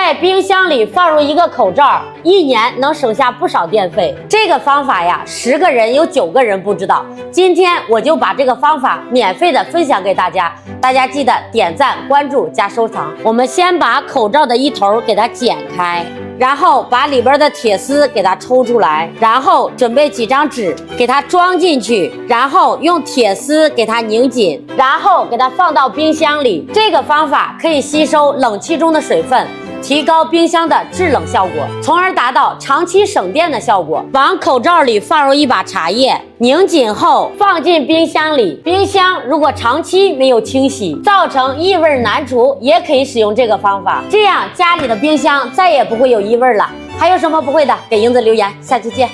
在冰箱里放入一个口罩，1年能省下不少电费。这个方法呀，10个人有9个人不知道。今天我就把这个方法免费的分享给大家，大家记得点赞、关注加收藏。我们先把口罩的一头给它剪开，然后把里边的铁丝给它抽出来，然后准备几张纸给它装进去，然后用铁丝给它拧紧，然后给它放到冰箱里。这个方法可以吸收冷气中的水分，提高冰箱的制冷效果，从而达到长期省电的效果。往口罩里放入一把茶叶，拧紧后放进冰箱里。冰箱如果长期没有清洗，造成异味难除，也可以使用这个方法，这样家里的冰箱再也不会有异味了。还有什么不会的，给英子留言，下期见。